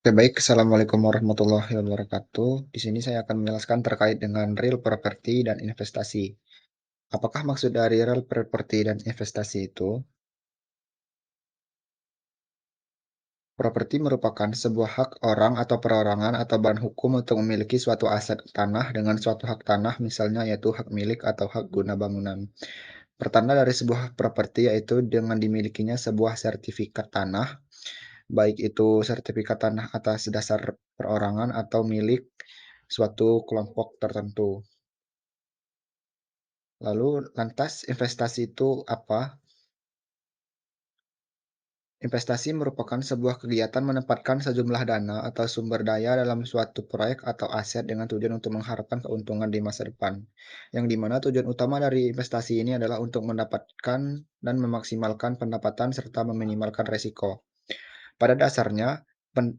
Oke, baik. Assalamualaikum warahmatullahi wabarakatuh. Di sini saya akan menjelaskan terkait dengan real property dan investasi. Apakah maksud dari real property dan investasi itu? Properti merupakan sebuah hak orang atau perorangan atau badan hukum untuk memiliki suatu aset tanah dengan suatu hak tanah, misalnya yaitu hak milik atau hak guna bangunan. Pertanda dari sebuah properti yaitu dengan dimilikinya sebuah sertifikat tanah, baik itu sertifikat tanah atas dasar perorangan atau milik suatu kelompok tertentu. Lalu lantas investasi itu apa? Investasi merupakan sebuah kegiatan menempatkan sejumlah dana atau sumber daya dalam suatu proyek atau aset dengan tujuan untuk mengharapkan keuntungan di masa depan. Yang dimana tujuan utama dari investasi ini adalah untuk mendapatkan dan memaksimalkan pendapatan serta meminimalkan resiko. Pada dasarnya,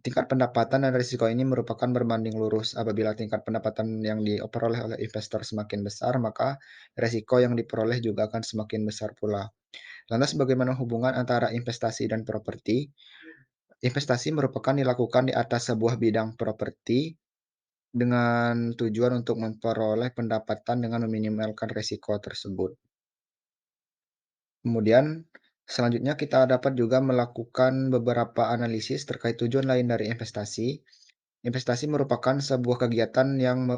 tingkat pendapatan dan risiko ini merupakan berbanding lurus. Apabila tingkat pendapatan yang diperoleh oleh investor semakin besar, maka resiko yang diperoleh juga akan semakin besar pula. Lantas bagaimana hubungan antara investasi dan properti? Investasi merupakan dilakukan di atas sebuah bidang properti dengan tujuan untuk memperoleh pendapatan dengan meminimalkan resiko tersebut. Kemudian, selanjutnya kita dapat juga melakukan beberapa analisis terkait tujuan lain dari investasi. Investasi merupakan sebuah kegiatan yang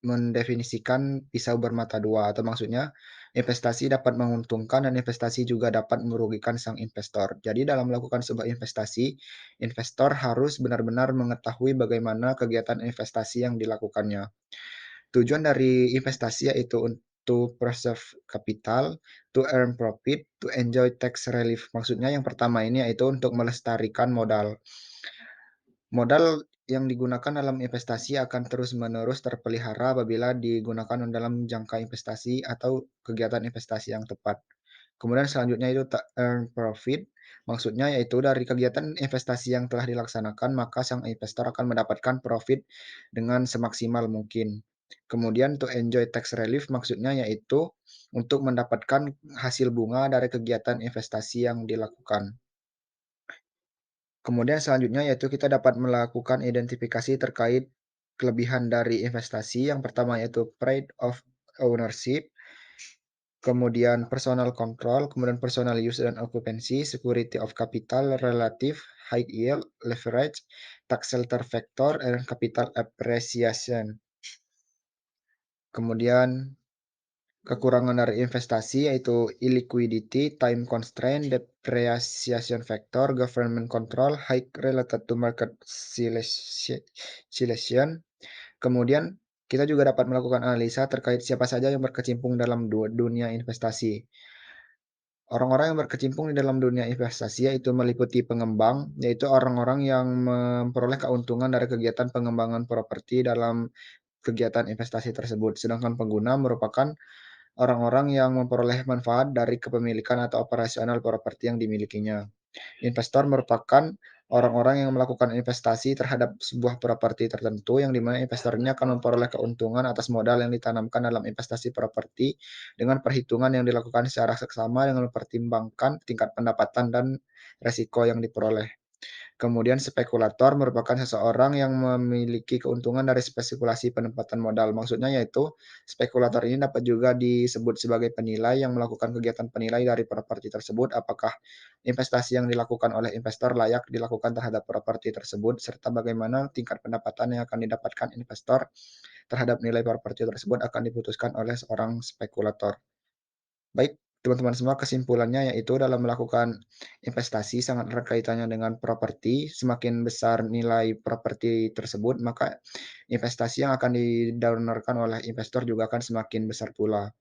mendefinisikan pisau bermata dua, atau maksudnya investasi dapat menguntungkan dan investasi juga dapat merugikan sang investor. Jadi dalam melakukan sebuah investasi, investor harus benar-benar mengetahui bagaimana kegiatan investasi yang dilakukannya. Tujuan dari investasi yaitu to preserve capital, to earn profit, to enjoy tax relief. Maksudnya yang pertama ini yaitu untuk melestarikan modal. Modal yang digunakan dalam investasi akan terus-menerus terpelihara apabila digunakan dalam jangka investasi atau kegiatan investasi yang tepat. Kemudian selanjutnya itu earn profit, maksudnya yaitu dari kegiatan investasi yang telah dilaksanakan, maka sang investor akan mendapatkan profit dengan semaksimal mungkin. Kemudian to enjoy tax relief, maksudnya yaitu untuk mendapatkan hasil bunga dari kegiatan investasi yang dilakukan. Kemudian selanjutnya yaitu kita dapat melakukan identifikasi terkait kelebihan dari investasi. Yang pertama yaitu pride of ownership, kemudian personal control, kemudian personal use dan occupancy, security of capital, relative, high yield, leverage, tax shelter factor, dan capital appreciation. Kemudian kekurangan dari investasi yaitu illiquidity, time constraint, depreciation factor, government control, high related to market oscillation. Kemudian kita juga dapat melakukan analisa terkait siapa saja yang berkecimpung dalam dunia investasi. Orang-orang yang berkecimpung di dalam dunia investasi yaitu meliputi pengembang, yaitu orang-orang yang memperoleh keuntungan dari kegiatan pengembangan properti dalam kegiatan investasi tersebut. Sedangkan pengguna merupakan orang-orang yang memperoleh manfaat dari kepemilikan atau operasional properti yang dimilikinya. Investor merupakan orang-orang yang melakukan investasi terhadap sebuah properti tertentu yang dimana investor ini akan memperoleh keuntungan atas modal yang ditanamkan dalam investasi properti dengan perhitungan yang dilakukan secara seksama dengan mempertimbangkan tingkat pendapatan dan resiko yang diperoleh. Kemudian spekulator merupakan seseorang yang memiliki keuntungan dari spekulasi penempatan modal. Maksudnya yaitu spekulator ini dapat juga disebut sebagai penilai yang melakukan kegiatan penilai dari properti tersebut, apakah investasi yang dilakukan oleh investor layak dilakukan terhadap properti tersebut, serta bagaimana tingkat pendapatan yang akan didapatkan investor terhadap nilai properti tersebut akan diputuskan oleh seorang spekulator. Baik, teman-teman semua, kesimpulannya yaitu dalam melakukan investasi sangat erat kaitannya dengan properti. Semakin besar nilai properti tersebut, maka investasi yang akan didonorkan oleh investor juga akan semakin besar pula.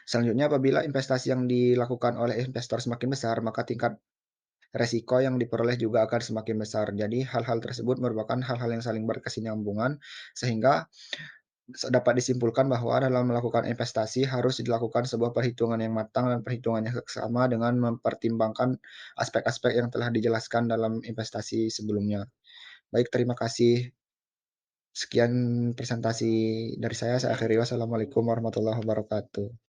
Selanjutnya, apabila investasi yang dilakukan oleh investor semakin besar, maka tingkat resiko yang diperoleh juga akan semakin besar. Jadi, hal-hal tersebut merupakan hal-hal yang saling berkesinambungan, sehingga dapat disimpulkan bahwa dalam melakukan investasi harus dilakukan sebuah perhitungan yang matang dan perhitungan yang seksama dengan mempertimbangkan aspek-aspek yang telah dijelaskan dalam investasi sebelumnya. Baik, terima kasih. Sekian presentasi dari saya akhiri. Wassalamualaikum warahmatullahi wabarakatuh.